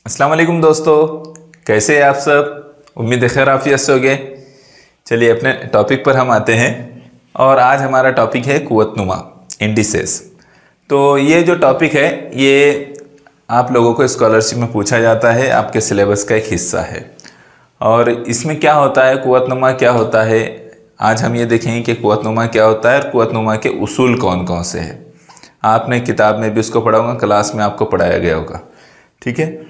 अस्सलाम वालेकुम दोस्तों, कैसे हैं आप सब। उम्मीद है खैर आफियत से होंगे। चलिए अपने टॉपिक पर हम आते हैं और आज हमारा टॉपिक है कुव्वतनुमा इंडिसेस। तो ये जो टॉपिक है ये आप लोगों को स्कॉलरशिप में पूछा जाता है, आपके सिलेबस का एक हिस्सा है। और इसमें क्या होता है, कुव्वतनुमा क्या होता है, आज हम ये देखेंगे कि कुव्वतनुमा क्या होता है और कुव्वतनुमा के उसूल कौन कौन से हैं। आपने किताब में भी उसको पढ़ा होगा, क्लास में आपको पढ़ाया गया होगा, ठीक है।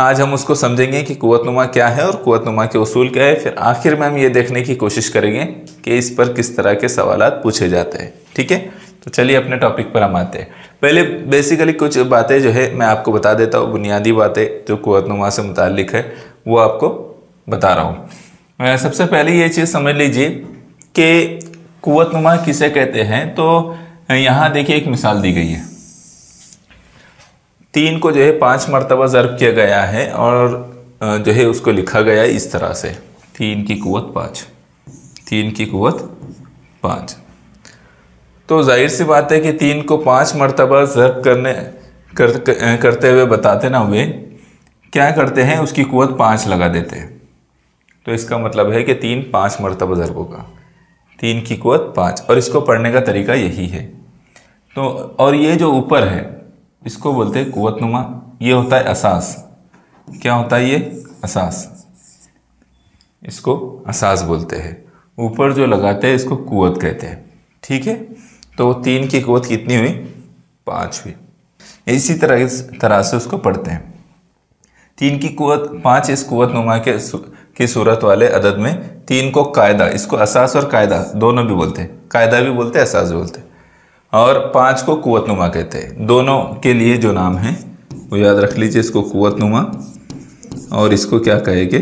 आज हम उसको समझेंगे कि कुव्वतनुमा क्या है और कुव्वतनुमा के उसूल क्या है। फिर आखिर में हम ये देखने की कोशिश करेंगे कि इस पर किस तरह के सवालात पूछे जाते हैं, ठीक है। तो चलिए अपने टॉपिक पर हम आते हैं। पहले बेसिकली कुछ बातें जो है मैं आपको बता देता हूँ, बुनियादी बातें जो कुव्वतनुमा से मुताल्लिक है वो आपको बता रहा हूँ। सबसे पहले ये चीज़ समझ लीजिए कि कुव्वतनुमा किसे कहते हैं। तो यहाँ देखिए एक मिसाल दी गई है, 3 को जो है 5 मरतबा ज़र्ब किया गया है और जो है उसको लिखा गया है इस तरह से, 3 की कुव्वत 5, 3 की कुव्वत 5। तो जाहिर सी बात है कि 3 को 5 मरतबा ज़र्ब करते हुए बताते ना हुए क्या करते हैं, उसकी कुव्वत 5 लगा देते हैं। तो इसका मतलब है कि 3 5 मरतबा ज़र्ब होगा, 3 की कुव्वत 5। और इसको पढ़ने का तरीका यही है। तो और ये जो ऊपर है इसको बोलते हैं कुव्वतनुमा। ये होता है असास। क्या होता है ये? असास। इसको असास बोलते हैं। ऊपर जो लगाते हैं इसको कुव्वत कहते हैं, ठीक है। तो 3 की कुव्वत कितनी हुई? 5 हुई। इसी तरह से उसको पढ़ते हैं। 3 की कुव्वत 5 इस कुव्वतनुमा की सूरत वाले अदद में 3 को कायदा, इसको असास और कायदा दोनों भी बोलते हैं, कायदा भी बोलते हैं, असास भी बोलते हैं। और 5 को कुव्वतनुमा कहते हैं। दोनों के लिए जो नाम है वो याद रख लीजिए, इसको कुव्वतनुमा और इसको क्या कहेंगे,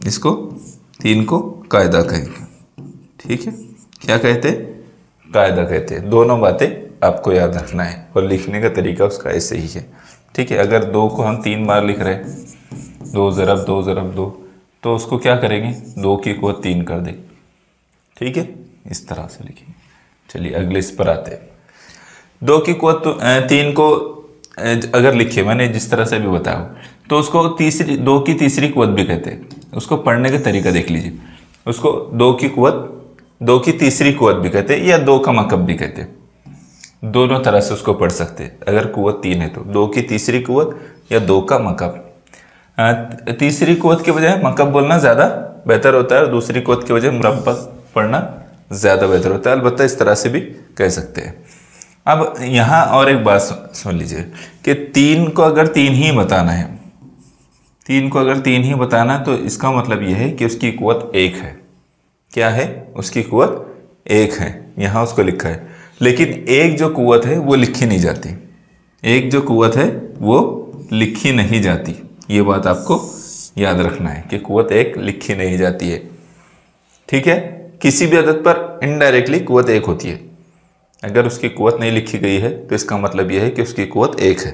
इसको 3 को कायदा कहेंगे, ठीक है। क्या कहते हैं? कायदा कहते हैं। दोनों बातें आपको याद रखना है और लिखने का तरीका उसका ऐसे ही है, ठीक है। अगर 2 को हम 3 बार लिख रहे हैं, 2 ज़रब 2 ज़रब 2, तो उसको क्या करेंगे, 2 की कुव्वत 3 कर देंगे, ठीक है। इस तरह से लिखेंगे। चलिए अगले इस पर आते हैं। 2 की कुव्वत 3 को अगर लिखे मैंने जिस तरह से भी बताया तो उसको 2 की तीसरी कुव्वत भी कहते हैं। उसको पढ़ने का तरीका देख लीजिए। उसको 2 की कुव्वत 2 की तीसरी कुव्वत भी कहते हैं या 2 का मकब भी कहते हैं। दोनों तरह से उसको पढ़ सकते हैं। अगर कुव्वत 3 है तो 2 की तीसरी कुव्वत या 2 का मकब। तीसरी कुव्वत के बजाय मकब बोलना ज़्यादा बेहतर होता है और दूसरी कुव्वत के बजाय मुरब्बा पढ़ना ज़्यादा बेहतर होता है। अलबत्ता इस तरह से भी कह सकते हैं। अब यहाँ और एक बात सुन लीजिए कि 3 को अगर 3 ही बताना है, 3 को अगर 3 ही बताना तो इसका मतलब यह है कि उसकी कुव्वत 1 है। क्या है? उसकी कुव्वत 1 है। यहाँ उसको लिखा है, लेकिन एक जो कुव्वत है वो लिखी नहीं जाती। एक जो कुव्वत है वो लिखी नहीं जाती। ये बात आपको याद रखना है कि कुव्वत 1 लिखी नहीं जाती है, ठीक है। किसी भी अदद पर इनडायरेक्टली कुव्वत 1 होती है। अगर उसकी कुव्वत नहीं लिखी गई है तो इसका मतलब यह है कि उसकी कुव्वत 1 है,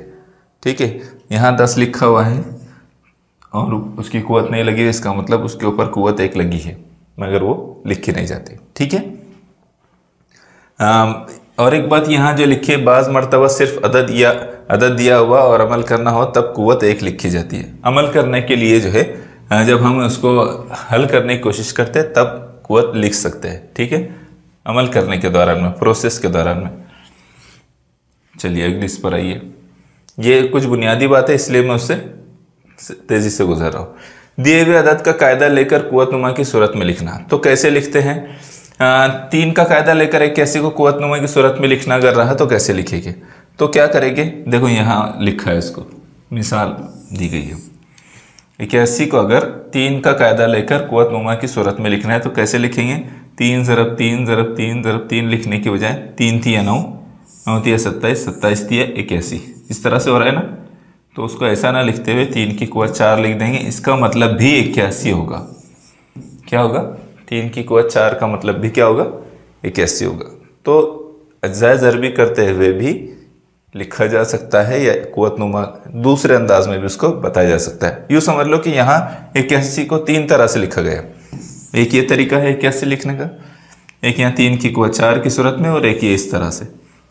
ठीक है। यहाँ 10 लिखा हुआ है और उसकी कुव्वत नहीं लगी है, इसका मतलब उसके ऊपर कुव्वत 1 लगी है मगर वो लिखी नहीं जाती, ठीक है। और एक बात यहाँ जो लिखी है, बाज़ मरतबा सिर्फ अदद दिया हुआ और अमल करना हो तब कुव्वत 1 लिखी जाती है। अमल करने के लिए जो है जब हम उसको हल करने की कोशिश करते हैं तब कुव्वत लिख सकते हैं, ठीक है। अमल करने के दौरान में, प्रोसेस के दौरान में। चलिए अगली इस पर आइए। ये कुछ बुनियादी बात है इसलिए मैं उससे तेज़ी से गुजर रहा हूँ। दिए हुए अदद का कायदा लेकर कुव्वतनुमा की सूरत में लिखना। तो कैसे लिखते हैं? 3 का कायदा लेकर एक ऐसी को कुव्वतनुमा की सूरत में लिखना अगर रहा तो कैसे लिखेंगे? तो क्या करेंगे, देखो यहाँ लिखा है, इसको मिसाल दी गई है। 81 को अगर 3 का कायदा लेकर कुव्वतनुमा की सूरत में लिखना है तो कैसे लिखेंगे? 3 ज़रब 3 ज़रब 3 ज़रब 3 लिखने की बजाय 3 तिया 9, 9 तिया 27, 27 तिया 81, इस तरह से हो रहा है ना। तो उसको ऐसा ना लिखते हुए 3 की कुव्वत 4 लिख देंगे। इसका मतलब भी 81 होगा। क्या होगा? 3 की कुव्वत 4 का मतलब भी क्या होगा? 81 होगा। तो अज्जाए ज़रबी करते हुए भी लिखा जा सकता है या कुव्वतनुमा दूसरे अंदाज में भी उसको बताया जा सकता है। यूँ समझ लो कि यहाँ 81 को 3 तरह से लिखा गया। एक ये तरीका है 81 लिखने का, एक यहाँ 3 की कुव्वत 4 की सूरत में, और एक ये इस तरह से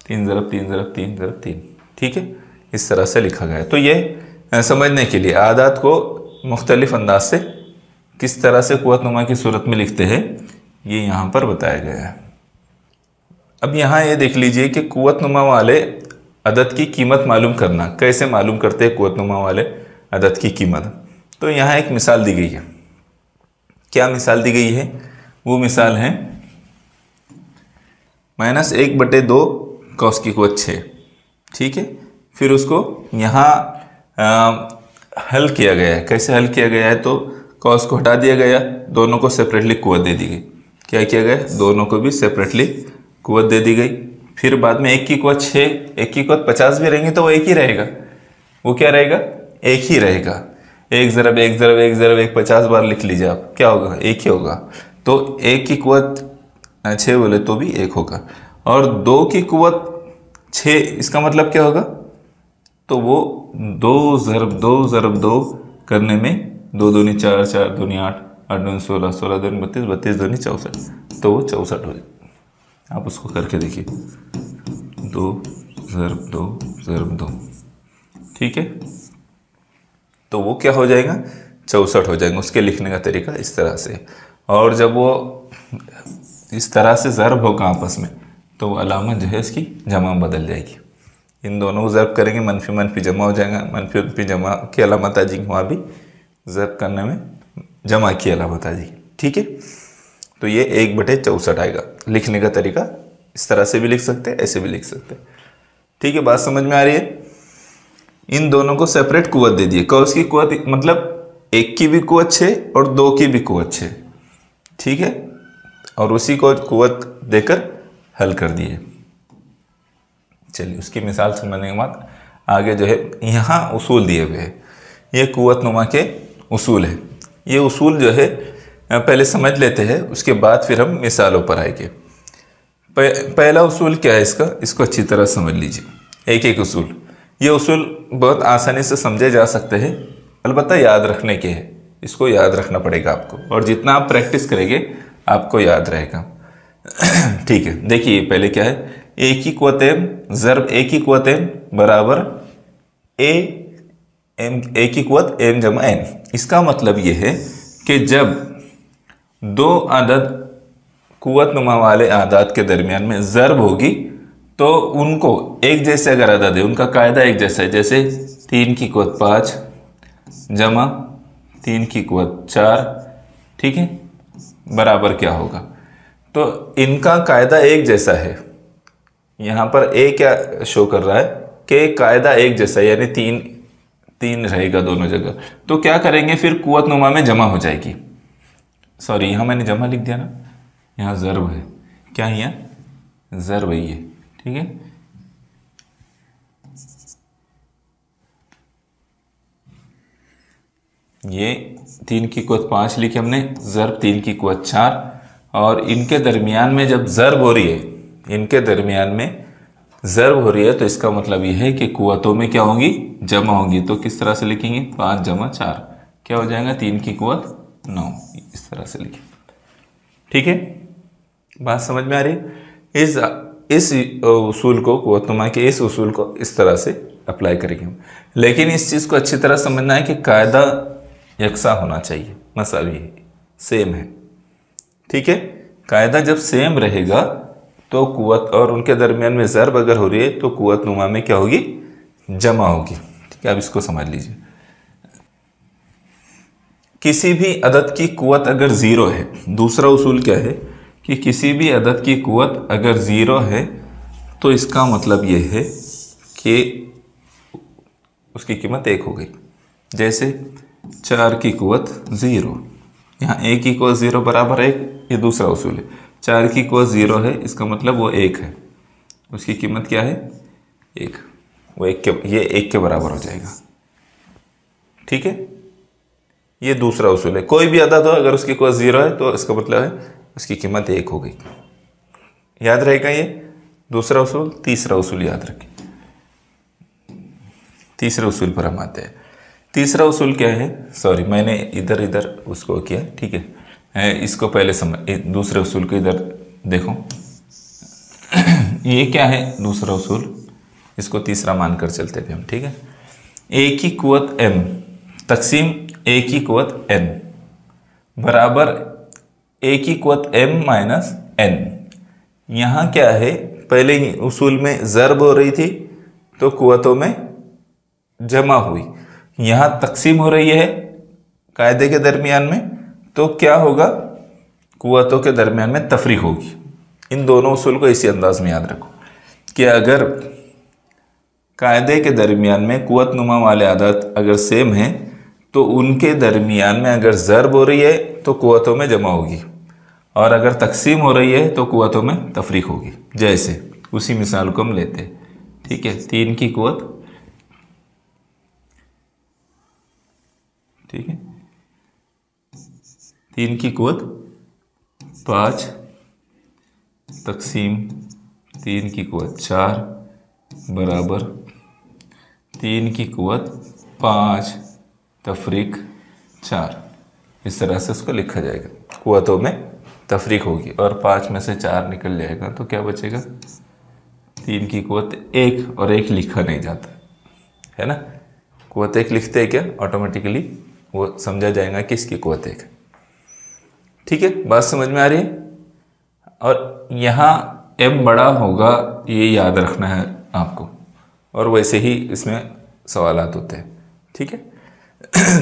3 ज़रब 3 ज़रब 3 ज़रब 3, ठीक है। इस तरह से लिखा गया है। तो ये समझने के लिए आदात को मुख्तलिफ अंदाज से किस तरह से कुव्वतनुमा की सूरत में लिखते हैं ये यहाँ पर बताया गया है। अब यहाँ ये देख लीजिए कि कुव्वतनुमा वाले अदद की कीमत मालूम करना, कैसे मालूम करते हैं कुव्वतनुमा वाले अदद की कीमत। तो यहाँ एक मिसाल दी गई है। क्या मिसाल दी गई है? वो मिसाल है -1/2 कॉस की कुव्वत 6। ठीक है, फिर उसको यहाँ हल किया गया है। कैसे हल किया गया है? तो कॉस को हटा दिया गया, दोनों को सेपरेटली कुव्वत दे दी गई। क्या किया गया? दोनों को भी सेपरेटली कुव्वत दे दी गई। फिर बाद में एक की कुव्वत 6, एक की कुव्वत 50 भी रहेंगे तो वो एक ही रहेगा। वो क्या रहेगा? एक ही रहेगा। 1 ज़रब 1 ज़रब 1 ज़रब 1 50 बार लिख लीजिए आप, क्या होगा? एक ही होगा। तो 1 की कुव्वत 6 बोले तो भी 1 होगा, और 2 की कुव्वत 6 इसका मतलब क्या होगा? तो वो 2 ज़रब 2 ज़रब 2 करने में 2 दूनी 4, 4 दूनी 8, 8 दूनी 16, 16 दूनी 32, 32 दूनी 64, तो वो 64 हो जाए। आप उसको करके देखिए, 2 ज़रब 2 ज़रब 2, ठीक है, तो वो क्या हो जाएगा? 64 हो जाएगा। उसके लिखने का तरीका इस तरह से। और जब वो इस तरह से ज़रब होगा आपस में, तो वो अलामत जो है इसकी जमा बदल जाएगी। इन दोनों को ज़रब करेंगे, मनफी मनफी जमा हो जाएगा, मनफी मनफी जमा की अलामत आ जाएगी, वहाँ भी ज़रब करने में जमा की अलामत आ जाएगी। ठीक है, तो ये 1/64 आएगा। लिखने का तरीका इस तरह से भी लिख सकते हैं, ऐसे भी लिख सकते हैं। ठीक है, बात समझ में आ रही है? इन दोनों को सेपरेट कुव्वत दे दिए। कौस की कुव्वत मतलब 1 की भी कुव्वत 6 और 2 की भी कुव्वत 6। ठीक है, और उसी को कुव्वत देकर हल कर दिए। चलिए, उसकी मिसाल समझने के बाद आगे जो है यहाँ उसूल दिए हुए हैं। ये कुव्वतनुमा के उसूल है। ये उसूल जो है पहले समझ लेते हैं, उसके बाद फिर हम मिसालों पर आएंगे। पहला उसूल क्या है इसका? इसको अच्छी तरह समझ लीजिए, एक एक उसूल। ये उसूल बहुत आसानी से समझे जा सकते हैं, अलबत्ता याद रखने के हैं। इसको याद रखना पड़ेगा आपको, और जितना आप प्रैक्टिस करेंगे आपको याद रहेगा। ठीक है, देखिए पहले क्या है? ए की कुव्वत m ज़रब ए की कुव्वत m बराबर ए की कुव्वत m जमा n। इसका मतलब ये है कि जब दो अदद कुव्वतनुमा वाले आदात के दरमियान में ज़रब होगी तो उनको एक जैसे अगर अदद है, उनका कायदा एक जैसा है। जैसे 3 की कुव्वत 5 जमा 3 की कुव्वत 4, ठीक है, बराबर क्या होगा? तो इनका कायदा एक जैसा है। यहाँ पर ए क्या शो कर रहा है कि कायदा एक जैसा है, यानी 3 रहेगा दोनों जगह। तो क्या करेंगे फिर? कुव्वतनुमा में जमा हो जाएगी। सॉरी, यहाँ मैंने जमा लिख दिया ना, यहाँ ज़रब है। क्या है? यहाँ ज़रब है ये, ठीक है। ये 3 की कुव्वत 5 लिखी हमने, ज़रब 3 की कुव्वत 4, और इनके दरमियान में जब ज़रब हो रही है, इनके दरमियान में ज़रब हो रही है, तो इसका मतलब ये है कि कुव्वतों में क्या होंगी? जमा होंगी। तो किस तरह से लिखेंगे? 5 जमा 4 क्या हो जाएगा? 3 की कुव्वत 9, इस तरह से लिखें। ठीक है, बात समझ में आ रही है? इस उसूल को, कुव्वतनुमा के इस उसूल को इस तरह से अप्लाई करेंगे हम। लेकिन इस चीज़ को अच्छी तरह समझना है कि कायदा यकसा होना चाहिए, मसावी है, सेम है। ठीक है, कायदा जब सेम रहेगा तो कुव्वत और उनके दरमियान में ज़रब अगर हो रही है तो कुव्वतनुमा में क्या होगी? जमा होगी। ठीक है, अब इसको समझ लीजिए। किसी भी अदद की कुव्वत अगर 0 है, दूसरा उसूल क्या है कि किसी भी अदद की कुव्वत अगर 0 है तो इसका मतलब ये है कि उसकी कीमत 1 हो गई। जैसे 4 की कुव्वत 0, यहाँ a की कुव्वत 0 बराबर 1, ये दूसरा उसूल है। 4 की कुव्वत 0 है, इसका मतलब वो 1 है, उसकी कीमत क्या है? 1। वो ये 1 के बराबर हो जाएगा। ठीक है, ये दूसरा उसूल है। कोई भी अदद हो अगर उसकी कुव्वत 0 है तो इसका मतलब है उसकी कीमत 1 हो गई। याद रहेगा ये दूसरा उसूल। तीसरा उसूल याद रखें। तीसरे उसूल पर हम आते हैं। तीसरा उसूल क्या है? सॉरी, मैंने इधर उसको किया। ठीक है, इसको पहले समझ, दूसरे उसूल को इधर देखो। ये क्या है? दूसरा उसूल। इसको तीसरा मानकर चलते थे हम। ठीक है, ए की कुवत m तकसीम ए की कुवत n बराबर ए की कुवत m माइनस n। यहाँ क्या है, पहले ही उसूल में ज़र्ब हो रही थी तो कुवतों में जमा हुई, यहाँ तकसीम हो रही है कायदे के दरमियान में, तो क्या होगा, कुवतों के दरमियान में तफरीक होगी। इन दोनों उसूल को इसी अंदाज में याद रखो कि अगर कायदे के दरमियान में कुवत नुमा वाले आदत अगर सेम हैं तो उनके दरमियान में अगर ज़र्ब हो रही है तो कुवतों में जमा होगी, और अगर तकसीम हो रही है तो कुवतों में तफरीक होगी। जैसे उसी मिसाल को हम लेते हैं, ठीक है, 3 की कुवत, ठीक है, 3 की कुवत 5 तकसीम 3 की कुवत 4 बराबर 3 की कुवत 5 तफरीक 4। इस तरह से उसको लिखा जाएगा, कुवतों में तफरीक होगी और 5 में से 4 निकल जाएगा तो क्या बचेगा, 3 की कुवत 1, और 1 लिखा नहीं जाता है ना, कुवत 1 लिखते हैं क्या, ऑटोमेटिकली वो समझा जाएगा कि इसकी कुवत 1। ठीक है, बात समझ में आ रही है। और यहाँ m बड़ा होगा ये याद रखना है आपको, और वैसे ही इसमें सवालात होते हैं। ठीक है,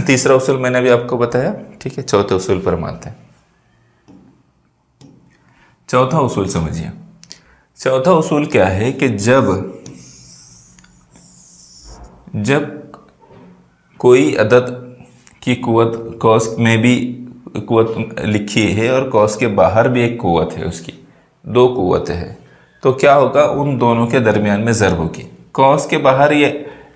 तीसरा उसूल मैंने अभी आपको बताया। ठीक है, चौथे उसूल पर हम आते हैं। चौथा उसूल समझिए। चौथा उसूल क्या है कि जब कोई अदद की कुवत कौस में भी कुवत लिखी है और कौस के बाहर भी एक कुवत है, उसकी 2 कुवतें हैं, तो क्या होगा, उन दोनों के दरमियान में ज़र्ब होगी। कौस के बाहर ये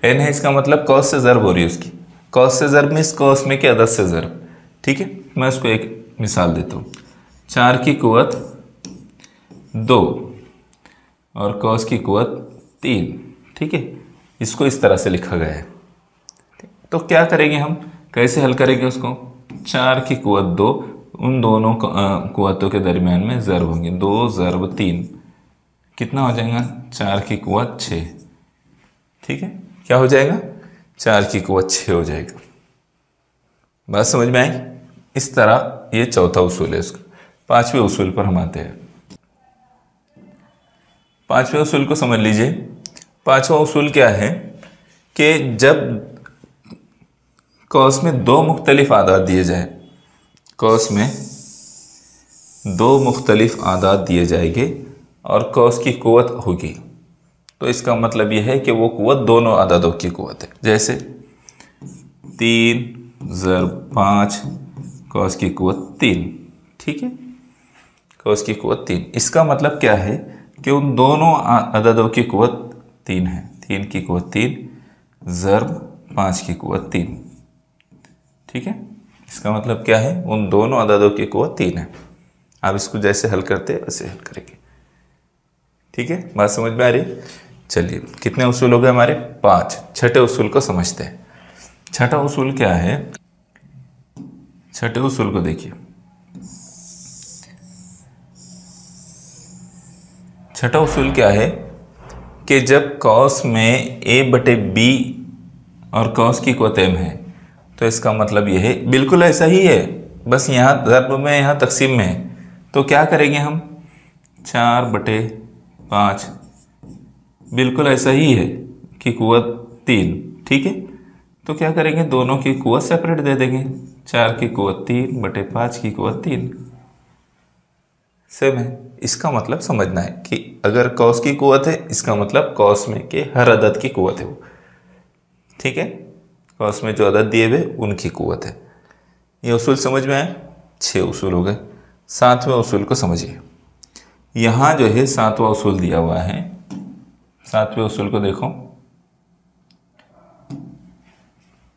n है, इसका मतलब कौस से ज़र्ब हो रही है उसकी, कौस से ज़र्ब मीन्स कौस में के अदद से ज़र्ब। ठीक है, मैं उसको एक मिसाल देता हूँ। 4 की कुवत 2 और कौस की कुवत 3। ठीक है, इसको इस तरह से लिखा गया है। तो क्या करेंगे हम, कैसे हल करेंगे उसको, 4 की कुवत 2, उन दोनों कुवतों के दरमियान में ज़र्ब होंगे, 2 ज़र्ब 3 कितना हो जाएगा, 4 की कुवत 6। ठीक है, क्या हो जाएगा, 4 की कुवत 6 हो जाएगा। बात समझ में आई। इस तरह ये चौथा उसूल है उसका। 5वें उसूल पर हम आते हैं। 5वें उसूल को समझ लीजिए। 5वां उसूल क्या है कि जब कौस में 2 मुख्तलिफ आदाद दिए जाए, कौस में 2 मुख्तलिफ आदाद दिए जाएंगे और कौस की कुवत होगी, तो इसका मतलब यह है कि वो कुवत दोनों आदादों की कुवत है। जैसे 3 ज़र्ब 5 कौस की कुवत 3। ठीक है, कौस की कुवत 3, इसका मतलब क्या है कि उन दोनों अददों की कुवत 3 है। 3 की कुवत 3 ज़र्ब 5 की कुवत 3। ठीक है, इसका मतलब क्या है, उन दोनों अददों की कुवत 3 है। आप इसको जैसे हल करते हैं वैसे हल करेंगे। ठीक है, बात समझ में आ रही। चलिए, कितने उसूल हो गए हमारे, 5। छठे उसूल को समझते हैं। छठा उसूल क्या है, छठे उसूल को देखिए। छठा उसूल क्या है कि जब कौस में a/b और कौस की कुवत m है, तो इसका मतलब यह है, बिल्कुल ऐसा ही है, बस यहाँ ज़र्ब में, यहाँ तकसीम में है। तो क्या करेंगे हम, 4/5 बिल्कुल ऐसा ही है कि कुवत 3। ठीक है, तो क्या करेंगे, दोनों की कुवत सेपरेट दे देंगे। 4 की कुवत 3/5 की कुवत 3 सेम है। इसका मतलब समझना है कि अगर कौस की कुवत है, इसका मतलब कौस में के हर अदद की कुवत है वो। ठीक है, कौस में जो अदद दिए हुए उनकी कुवत है। ये उसूल समझ में आए। 6 उसूल हो गए। 7वें उसूल को समझिए। यहाँ जो है 7वां उसूल दिया हुआ है। 7वें उसूल को देखो।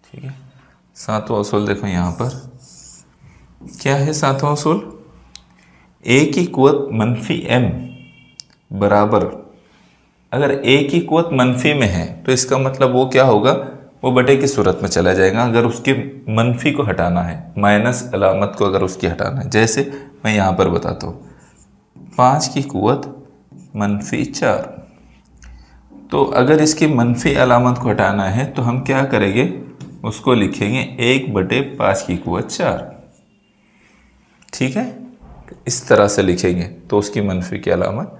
ठीक है, 7वां उसूल देखो यहाँ पर क्या है। 7वां उसूल, a की कुवत मनफी m बराबर, अगर a की कुवत मनफी में है तो इसका मतलब वो क्या होगा, वो बटे की सूरत में चला जाएगा अगर उसके मनफी को हटाना है, माइनस अलामत को अगर उसकी हटाना है। जैसे मैं यहाँ पर बताता हूँ, 5 की कुवत मनफी 4, तो अगर इसकी मनफी अलामत को हटाना है तो हम क्या करेंगे, उसको लिखेंगे 1/5 की कुव्वत 4। ठीक है, इस तरह से लिखेंगे तो उसकी मनफी की अलामत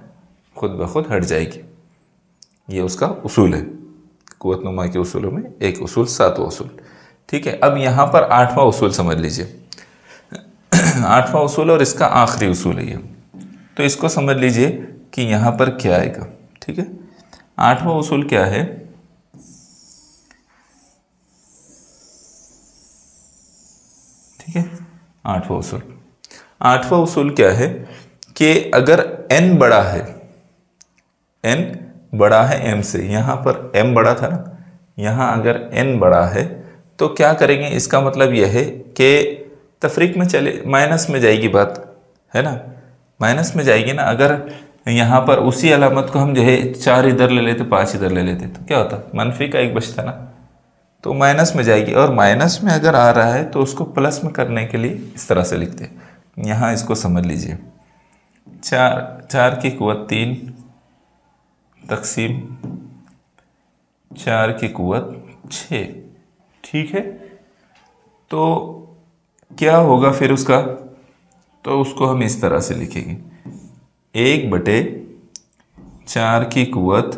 खुद ब खुद हट जाएगी। ये उसका उसूल है, कुव्वतनुमा के उसूलों में एक उसूल, 7वां उसूल। ठीक है, अब यहाँ पर 8वां उसूल समझ लीजिए। 8वां उसूल और इसका आखिरी उसूल है ये, तो इसको समझ लीजिए कि यहाँ पर क्या आएगा। ठीक है, 8वां उसूल क्या है, ठीक है, 8वां उसूल क्या है कि अगर n बड़ा है, n बड़ा है m से, यहाँ पर m बड़ा था ना, यहाँ अगर n बड़ा है तो क्या करेंगे, इसका मतलब यह है कि तफरीक में चले, माइनस में जाएगी बात, है ना, माइनस में जाएगी ना। अगर यहाँ पर उसी अलामत को हम जो है 4 इधर ले लेते, 5 इधर ले लेते तो क्या होता, मनफी का 1 बचता ना, तो माइनस में जाएगी। और माइनस में अगर आ रहा है तो उसको प्लस में करने के लिए इस तरह से लिखते हैं। यहाँ इसको समझ लीजिए, 4 की कुव्वत 3 तकसीम 4 की कुव्वत 6। ठीक है, तो क्या होगा फिर उसका, तो उसको हम इस तरह से लिखेंगे 1/4 की कुव्वत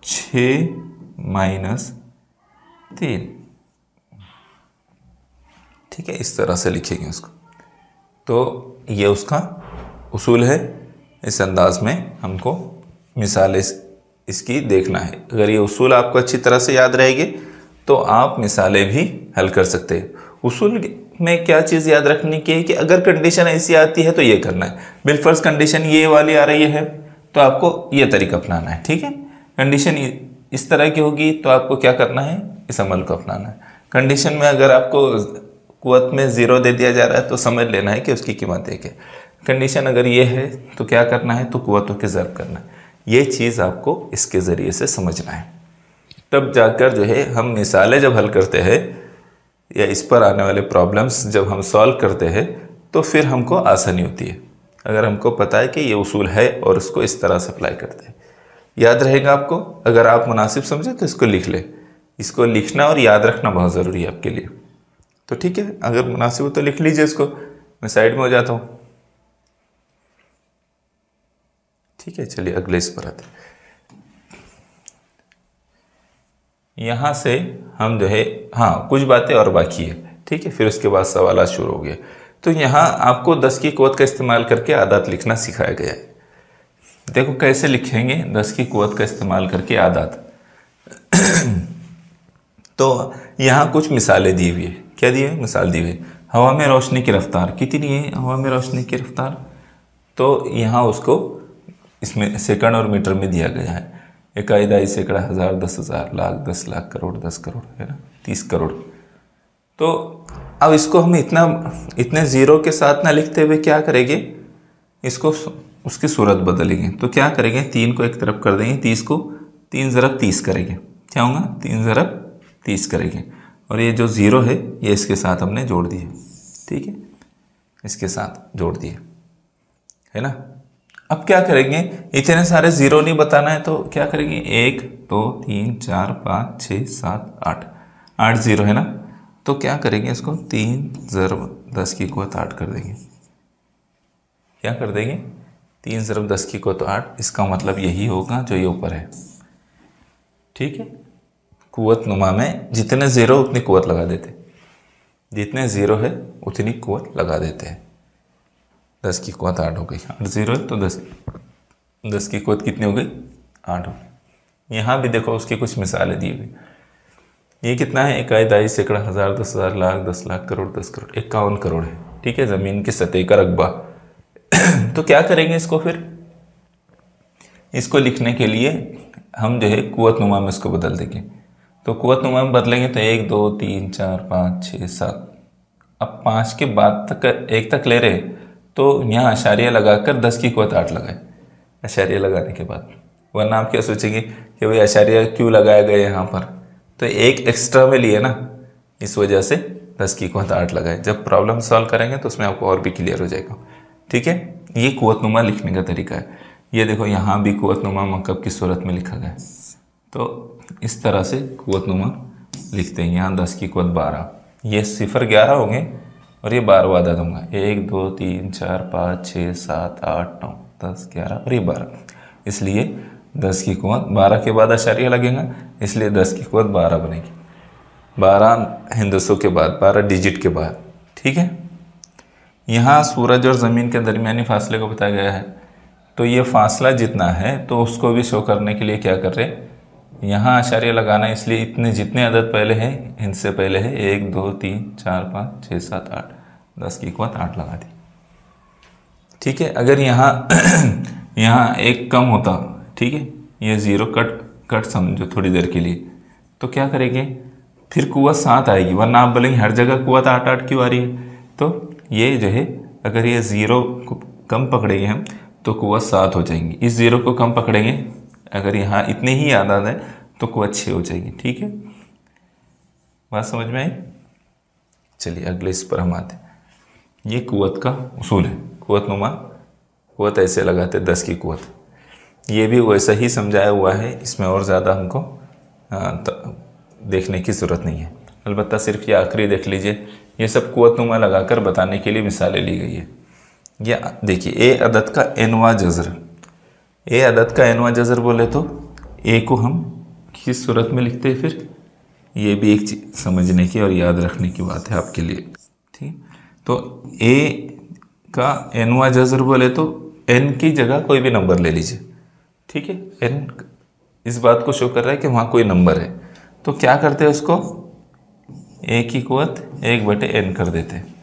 6 माइनस 3। ठीक है, इस तरह से लिखेंगे उसको। तो ये उसका उसूल है। इस अंदाज में हमको मिसालें इसकी देखना है। अगर ये उसूल आपको अच्छी तरह से याद रहेगी तो आप मिसालें भी हल कर सकते हैं। उसूल में क्या चीज़ याद रखनी की है कि अगर कंडीशन ऐसी आती है तो ये करना है। बिलफर्ज कंडीशन ये वाली आ रही है तो आपको ये तरीका अपनाना है। ठीक है, कंडीशन इस तरह की होगी तो आपको क्या करना है, इस अमल को अपनाना है। कंडीशन में अगर आपको कुव्वत में 0 दे दिया जा रहा है तो समझ लेना है कि उसकी कीमत 1 है। कंडीशन अगर ये है तो क्या करना है, तो कुव्वतों के ज़र्ब करना है। ये चीज़ आपको इसके ज़रिए से समझना है। तब जाकर जो है हम मिसालें जब हल करते हैं या इस पर आने वाले प्रॉब्लम्स जब हम सॉल्व करते हैं तो फिर हमको आसानी होती है। अगर हमको पता है कि ये उसूल है और इसको इस तरह से अप्लाई करते हैं, याद रहेगा आपको। अगर आप मुनासिब समझे तो इसको लिख ले। इसको लिखना और याद रखना बहुत ज़रूरी है आपके लिए। तो ठीक है, अगर मुनासिब हो तो लिख लीजिए इसको। मैं साइड में हो जाता हूँ। ठीक है, चलिए अगले इस पर आते हैं। यहाँ से हम जो है, हाँ कुछ बातें और बाकी है। ठीक है, फिर उसके बाद सवाल शुरू हो गए। तो यहाँ आपको 10 की कुव्वत का इस्तेमाल करके आदात लिखना सिखाया गया है। देखो कैसे लिखेंगे 10 की कुव्वत का इस्तेमाल करके आदात। तो यहाँ कुछ मिसालें दी हुई है। क्या दी है, मिसाल दी हुई है। हवा में रोशनी की रफ्तार कितनी है, हवा में रोशनी की रफ्तार, तो यहाँ उसको इसमें सेकंड और मीटर में दिया गया है। इकाई, दहाई, सैकड़ा, हज़ार, 10,000, लाख, 10 लाख, करोड़, 10 करोड़, है ना, 30 करोड़। तो अब इसको हम इतने ज़ीरो के साथ ना लिखते हुए क्या करेंगे, इसको उसकी सूरत बदलेंगे। तो क्या करेंगे, 3 को एक तरफ कर देंगे, 30 को 3 ज़रब 30 करेंगे। क्या होगा, 3 ज़रब 30 करेंगे। और ये जो ज़ीरो है ये इसके साथ हमने जोड़ दिए। ठीक है, इसके साथ जोड़ दिए, है ना। अब क्या करेंगे, इतने सारे ज़ीरो नहीं बताना है तो क्या करेंगे, 1 2 3 4 5 6 7 8 ज़ीरो है ना। तो क्या करेंगे, इसको 3 ज़रब 10 की कुव्वत 8 कर देंगे। क्या कर देंगे, 3 ज़रब 10 की कुव्वत 8। इसका मतलब यही होगा जो ये ऊपर है। ठीक है, कुव्वत नुमा में जितने ज़ीरो उतनी कुव्वत लगा देते, जितने ज़ीरो है उतनी कुव्वत लगा देते हैं। 10 की कुव्वत 8 हो गई, 8 ज़ीरो है तो 10 की कुव्वत कितनी हो गई, 8 हो गई। यहाँ भी देखो उसकी कुछ मिसालें दी हुई। ये कितना है, इकाई, दहाई, सैकड़ा, हज़ार, 10,000, लाख, 10 लाख, करोड़, 10 करोड़, 51 करोड़ है। ठीक है, ज़मीन की सतह का रकबा। तो क्या करेंगे इसको, फिर इसको लिखने के लिए हम जो है कुव्वत नुमा में इसको बदल देंगे। तो कुव्वत नुमा में बदलेंगे तो 1 2 3 4 5 6 7। अब 5 के बाद तक 1 तक ले रहे तो यहाँ अशारिया लगाकर 10 की कुव्वत 8 लगाए, अशारिया लगाने के बाद। वरना आप क्या सोचेंगे कि भाई अशारिया क्यों लगाया गया यहाँ पर, तो 1 एक्स्ट्रा में लिए ना, इस वजह से 10 की कुव्वत 8 लगाए। जब प्रॉब्लम सॉल्व करेंगे तो उसमें आपको और भी क्लियर हो जाएगा। ठीक है, ये कुव्वत नुमा लिखने का तरीका है। ये देखो यहाँ भी कुव्वतनुमा मरकब की सूरत में लिखा गया है। तो इस तरह से कुव्वतनुमा लिखते हैं। यहाँ 10 की कुव्वत 12, ये 0 11 होंगे और ये 12 अदद होंगे। 1 2 3 4 5 6 7 8 9 10 11 और ये 12, इसलिए 10 की कुव्वत 12 के बाद अशारिया लगेगा, इसलिए 10 की कुव्वत 12 बनेगी। 12 हिंदसों के बाद, 12 डिजिट के बाद। ठीक है, यहाँ सूरज और ज़मीन के दरमियानी फासले को बताया गया है। तो ये फासला जितना है तो उसको भी शो करने के लिए क्या कर रहे हैं, यहाँ आशारिया लगाना है, इसलिए इतने जितने अदद पहले हैं इनसे पहले है 1 2 3 4 5 6 7 8, 10 की कुव्वत 8 लगा दी। ठीक है, अगर यहाँ यहाँ एक कम होता, ठीक है, ये 0 कट समझो थोड़ी देर के लिए, तो क्या करेंगे, फिर कुव्वत 7 आएगी, वरना आप बोलेंगे हर जगह कुव्वत 8 8 क्यों आ रही है। तो ये जो है, अगर ये 0 को कम पकड़ेंगे हम तो कुव्वत 7 हो जाएंगी। इस 0 को कम पकड़ेंगे, अगर यहाँ इतने ही आदाद है तो कुव्वत 6 हो जाएगी। ठीक है, बात समझ में आई। चलिए अगले इस पर हम आते हैं। ये कुव्वत का उसूल है, कुव्वतनुमा कुव्वत ऐसे लगाते 10 की कुव्वत। ये भी वैसा ही समझाया हुआ है, इसमें और ज़्यादा हमको देखने की ज़रूरत नहीं है। अलबत्ता सिर्फ ये आखिरी देख लीजिए, ये सब कुव्वतनुमा लगाकर बताने के लिए मिसालें ली गई है। ये देखिए, ए अदद का एनवा जज़र, ए अदद का एनवा जज़र बोले तो ए को हम किस सूरत में लिखते हैं, फिर ये भी एक चीज़ समझने की और याद रखने की बात है आपके लिए। ठीक, तो ए का एनवा जज़र बोले तो एन की जगह कोई भी नंबर ले लीजिए। ठीक है, एन इस बात को शो कर रहा है कि वहाँ कोई नंबर है, तो क्या करते हैं, उसको ए की कुव्वत 1/n कर देते हैं,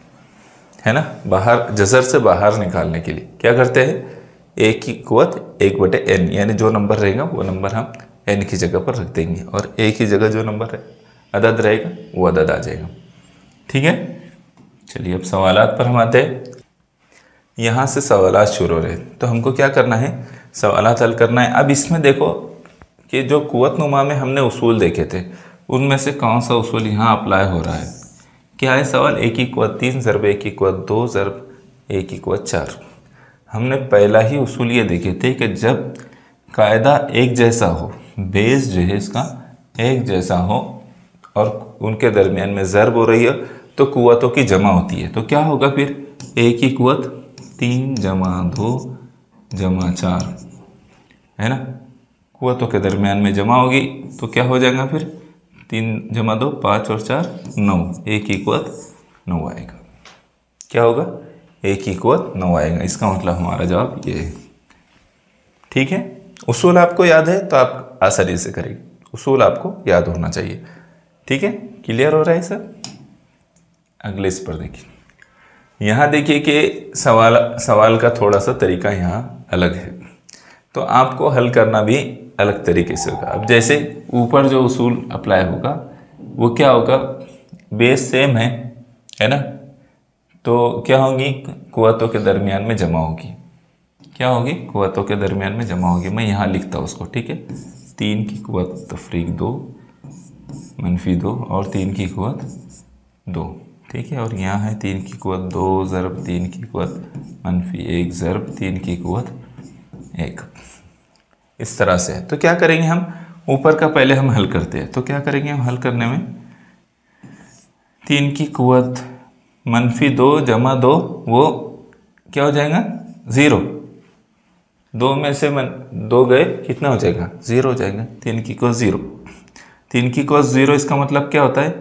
है ना। बाहर जज़र से बाहर निकालने के लिए क्या करते हैं, ए की कुव्वत 1/n, यानी जो नंबर रहेगा वो नंबर हम n की जगह पर रख देंगे और ए की जगह जो नंबर है अदद रहेगा वो अदद आ जाएगा। ठीक है, चलिए अब सवालात पर हम आते हैं। यहाँ से सवालात शुरू हो रहे हैं, तो हमको क्या करना है, सवालात हल करना है। अब इसमें देखो कि जो कुव्वतनुमा में हमने उसूल देखे थे, उनमें से कौन सा उसूल यहाँ अप्लाई हो रहा है। क्या है सवाल, ए की कुव्वत 3 ज़रब ए की कुव्वत 2 ज़रब ए की कुव्वत 4। हमने पहला ही उसूल ये देखे थे कि जब कायदा एक जैसा हो, बेस जो है इसका एक जैसा हो और उनके दरमियान में ज़रब हो रही है, तो कुव्वतों की जमा होती है। तो क्या होगा फिर, ए की कुव्वत 3 जमा 2 जमा 4, है ना, कुव्वतों के दरमियान में जमा होगी, तो क्या हो जाएगा फिर, 3 जमा 2 5 और 4 9, ए की कुव्वत 9 आएगा। क्या होगा, ए की कुव्वत 9 आएगा। इसका मतलब हमारा जवाब ये है। ठीक है, उसूल आपको याद है तो आप आसानी से करेंगे, उसूल आपको याद होना चाहिए। ठीक है, क्लियर हो रहा है सर। अगले इस पर देखिए, यहाँ देखिए कि सवाल का थोड़ा सा तरीका यहाँ अलग है, तो आपको हल करना भी अलग तरीके से होगा। अब जैसे ऊपर जो उसूल अप्लाई होगा वो क्या होगा, बेस सेम है ना, तो क्या होगी, कुव्वतों के दरमियान में जमा होगी। क्या होगी, कुव्वतों के दरमियान में जमा होगी। मैं यहाँ लिखता हूँ उसको, ठीक है, 3 की कुव्वत तफरीक 2 -2 और 3 की कुव्वत 2। ठीक है, और यहाँ है 3 की कुव्वत 2 ज़रब 3 की कुव्वत -1 ज़रब 3 की कुव्वत 1। इस तरह से। तो क्या करेंगे हम, ऊपर का पहले हम हल करते हैं। तो क्या करेंगे हम हल करने में, 3 की कुव्वत -2 जमा 2, वो क्या हो जाएगा, 0। 2 में से 2 गए, कितना हो जाएगा, 0 हो जाएगा। 3 की कुव्वत 0, 3 की कुव्वत 0, इसका मतलब क्या होता है,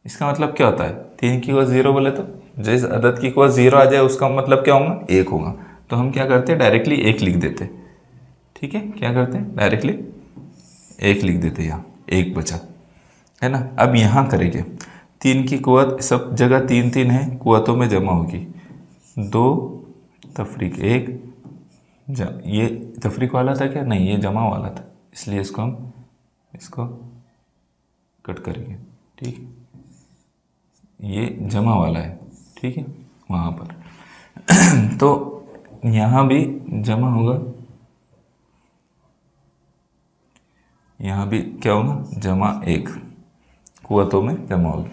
इसका मतलब क्या होता है, 3 की कुव्वत 0 बोले तो जिस अदद की कुव्वत 0 आ जाए उसका मतलब क्या होगा, 1 होगा। तो हम क्या करते हैं, डायरेक्टली 1 लिख देते। ठीक है, क्या करते हैं, डायरेक्टली 1 लिख देते, यहाँ 1 बचा, है ना। अब यहाँ करेंगे, 3 की कुव्वत सब जगह 3 3 है, कुव्वतों में जमा होगी 2 तफरीक 1, ये तफरीक वाला था क्या, नहीं ये जमा वाला था, इसलिए इसको हम इसको कट करेंगे। ठीक है, ये जमा वाला है, ठीक है, वहाँ पर तो यहाँ भी जमा होगा, यहाँ भी क्या होगा, जमा 1, कुव्वतों में जमा होगी।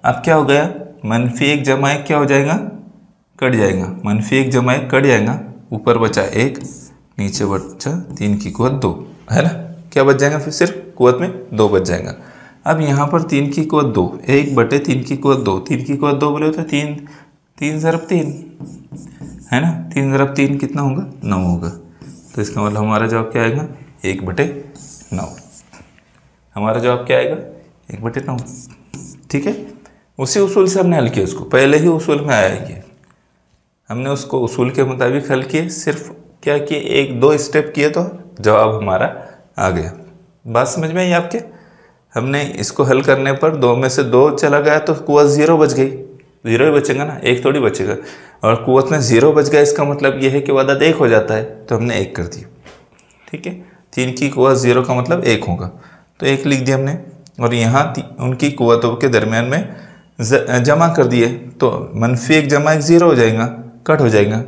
अब क्या हो गया, -1 जमा 1 क्या हो जाएगा, कट जाएगा, -1 जमा 1 कट जाएगा, ऊपर बचा 1, नीचे बचा 3 की कुवत 2, है ना। क्या बच जाएगा फिर, सिर्फ कुवत में 2 बच जाएगा। अब यहाँ पर 3 की कुवत 2, 1/3 की कुवत 2, 3 की कुवत 2 बोले तो 3, 3 × 3 है ना, 3 × 3 कितना होगा, 9 होगा। तो इसका मतलब हमारा जवाब क्या आएगा, 1/9। हमारा जवाब क्या आएगा, 1/9। ठीक है, उसी उसूल से हमने हल किया उसको, पहले ही उसूल में आया ये, हमने उसको उसूल के मुताबिक हल किए, सिर्फ क्या किए, 1-2 स्टेप किए तो जवाब हमारा आ गया। बात समझ में आई आपके। हमने इसको हल करने पर 2 में से 2 चला गया तो कुवत 0 बच गई, 0 ही बचेगा ना, 1 थोड़ी बचेगा। और कुवत में 0 बच गया, इसका मतलब यह है कि वदद 1 हो जाता है, तो हमने 1 कर दिया। ठीक है, 3 की कुवत 0 का मतलब 1 होगा, तो 1 लिख दिया हमने। और यहाँ उनकी कुवतों के दरमियान में जमा कर दिए, तो -1 जमा 1 0 हो जाएगा, कट हो जाएगा।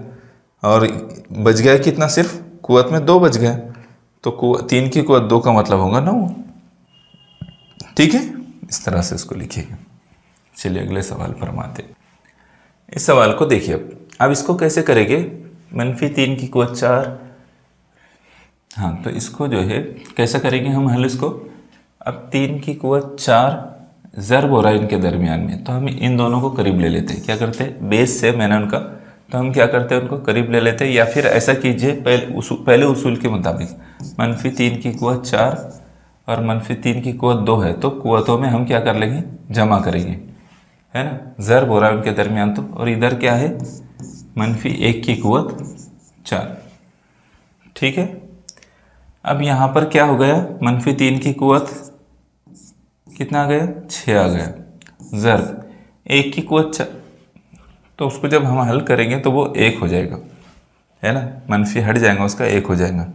और बच गया कितना, सिर्फ कुवत में 2 बच गया, तो 3 की कुवत 2 का मतलब होगा 9। ठीक है, इस तरह से इसको लिखिएगा। चलिए अगले सवाल पर हम आते। इस सवाल को देखिए, अब इसको कैसे करेंगे, -3 की कुवत 4। हाँ, तो इसको जो है कैसे करेंगे हम हल इसको। अब 3 की कुवत 4 ज़र्ब हो रहा है इनके दरमियान में, तो हम इन दोनों को करीब ले लेते हैं। क्या करते हैं, बेस से मैंने उनका, तो हम क्या करते हैं, उनको करीब ले लेते हैं। या फिर ऐसा कीजिए, पहले उसूल के मुताबिक -3 की कुवत 4 और -3 की कुवत 2 है, तो कुवतों में हम क्या कर लेंगे, जमा करेंगे, है ना। ज़र्ब हो रहा है उनके दरमियान, तो और इधर क्या है, -1 की कुवत 4। ठीक है, अब यहाँ पर क्या हो गया, -3 की कुवत कितना आ गया, 6 आ गया, ज़र्ब 1 की कुवत 4, तो उसको जब हम हल करेंगे तो वो 1 हो जाएगा, है ना, मनफी हट जाएगा उसका, 1 हो जाएगा।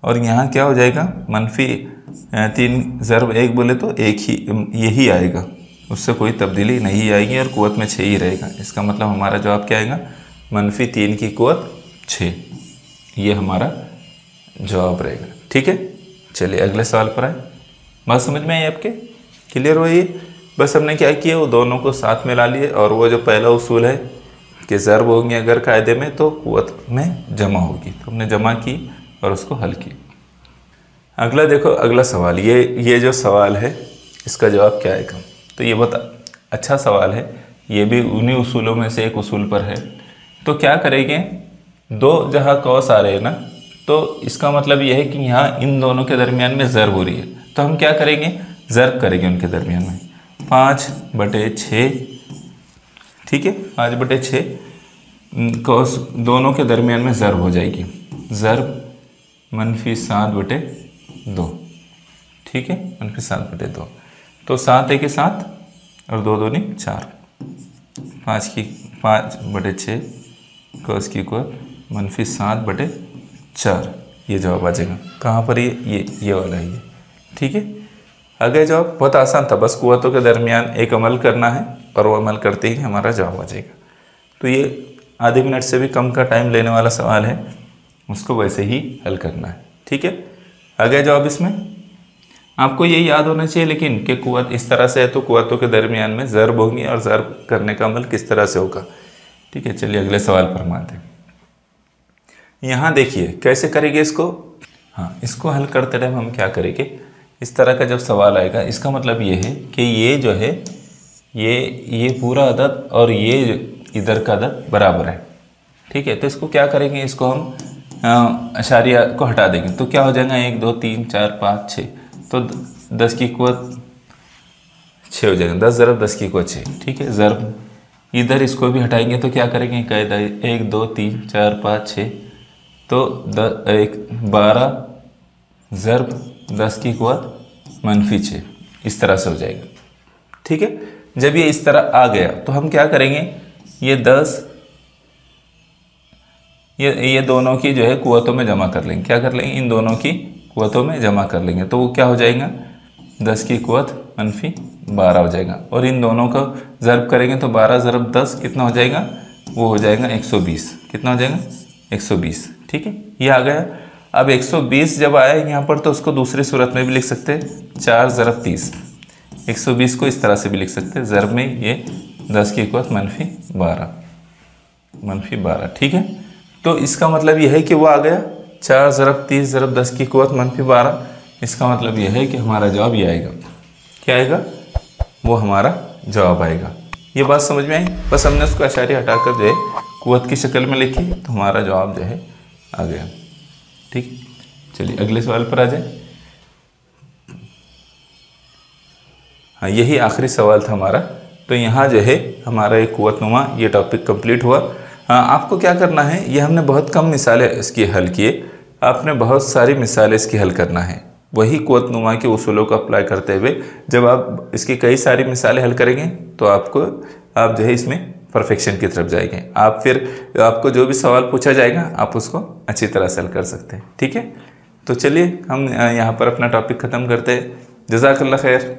और यहाँ क्या हो जाएगा, -3 ज़र्ब 1 बोले तो 1 ही यही आएगा, उससे कोई तब्दीली नहीं आएगी और कुवत में 6 ही रहेगा। इसका मतलब हमारा जवाब क्या आएगा, -3 की कुवत 6, ये हमारा जवाब रहेगा। ठीक है, चलिए अगले सवाल पर आए। बात समझ में आई आपके, क्लियर हो ये। बस हमने क्या किया, वो दोनों को साथ में ला लिए, और वो जो पहला उसूल है कि ज़र्ब होंगे अगर कायदे में तो कुवत में जमा होगी, तो हमने जमा की और उसको हल की। अगला देखो, अगला सवाल, ये जो सवाल है इसका जवाब क्या आएगा। तो ये बहुत अच्छा सवाल है, ये भी उन्हीं उसूलों में से एक उसूल पर है। तो क्या करेंगे, 2 जहाँ कौस आ रहे हैं ना, तो इसका मतलब ये है कि यहाँ इन दोनों के दरमियान में ज़र्ब हो रही है, तो हम क्या करेंगे, ज़र्ब करेंगे उनके दरमियान में 5/6। ठीक है, 5/6 कौस दोनों के दरमियान में ज़र्ब हो जाएगी, ज़र्ब -7/2। ठीक है, -7/2, तो 7 1 7 और 2 2 4, 5/6 कौस की कुवत -7/4, ये जवाब आ जाएगा। कहाँ पर, ये वाला है ये। ठीक है, आगे जवाब बहुत आसान था, बस कुवतों के दरमियान एक अमल करना है और वो अमल करते ही हमारा जवाब आ जाएगा। तो ये आधे मिनट से भी कम का टाइम लेने वाला सवाल है, उसको वैसे ही हल करना है। ठीक है, आगे जवाब इसमें आपको ये याद होना चाहिए लेकिन कि कुवत इस तरह से है तो कुवतों के दरमियान में ज़र्ब होंगी और ज़र्ब करने का अमल किस तरह से होगा। ठीक है, चलिए अगले सवाल पर हम आते हैं। यहाँ देखिए कैसे करेंगे इसको। हाँ, इसको हल करते टाइम हम क्या करेंगे, इस तरह का जब सवाल आएगा, इसका मतलब ये है कि ये जो है ये पूरा अदद और ये इधर का अदद बराबर है। ठीक है, तो इसको क्या करेंगे, इसको हम अशारिया को हटा देंगे, तो क्या हो जाएगा, 1 2 3 4 5 6, तो 10 की कुवत 6 हो जाएगा, 10 ज़रब 10 की कुवत 6। ठीक है, ज़रब इधर इसको भी हटाएंगे तो क्या करेंगे, कायदा 1 2 3 4 5 6, तो 12 ज़रब 10 की कुवत -6, इस तरह से हो जाएगा। ठीक है, जब ये इस तरह आ गया तो हम क्या करेंगे, ये 10 ये दोनों की जो है कुवतों में जमा कर लेंगे। क्या कर लेंगे, इन दोनों की कुवतों में जमा कर लेंगे, तो वो क्या हो जाएगा, 10 की कुवत -12 हो जाएगा। और इन दोनों का ज़रब करेंगे तो 12 ज़रब 10 कितना हो जाएगा, वो हो जाएगा 120। कितना हो जाएगा, 120। ठीक है, ये आ गया। अब 120 जब आया यहाँ पर तो उसको दूसरी सूरत में भी लिख सकते हैं, 4 ज़रब 30। 120 को इस तरह से भी लिख सकते हैं, ज़रब में ये 10 की कुवत -12। ठीक है, तो इसका मतलब यह है कि वो आ गया 4 ज़रब 30 ज़रब 10 की क़ुव्वत -12। इसका मतलब यह है कि हमारा जवाब ये आएगा। क्या आएगा? वो हमारा जवाब आएगा। ये बात समझ में आई? बस हमने उसको अशारी हटाकर जो है क़ुव्वत की शक्ल में लिखी तो हमारा जवाब जो है आ गया। ठीक, चलिए अगले सवाल पर आ जाए। हाँ, यही आखिरी सवाल था हमारा। तो यहाँ जो है हमारा एक क़ुव्वतनुमा ये टॉपिक कंप्लीट हुआ। आपको क्या करना है, ये हमने बहुत कम मिसालें इसकी हल किए, आपने बहुत सारी मिसालें इसकी हल करना है। वही क़ुव्वतनुमा के उसूलों को अप्लाई करते हुए जब आप इसकी कई सारी मिसालें हल करेंगे तो आप जो है इसमें परफेक्शन की तरफ जाएंगे। आप फिर आपको जो भी सवाल पूछा जाएगा आप उसको अच्छी तरह से हल कर सकते हैं। ठीक है, तो चलिए हम यहाँ पर अपना टॉपिक ख़त्म करते हैं। जज़ाकल्लाह खैर।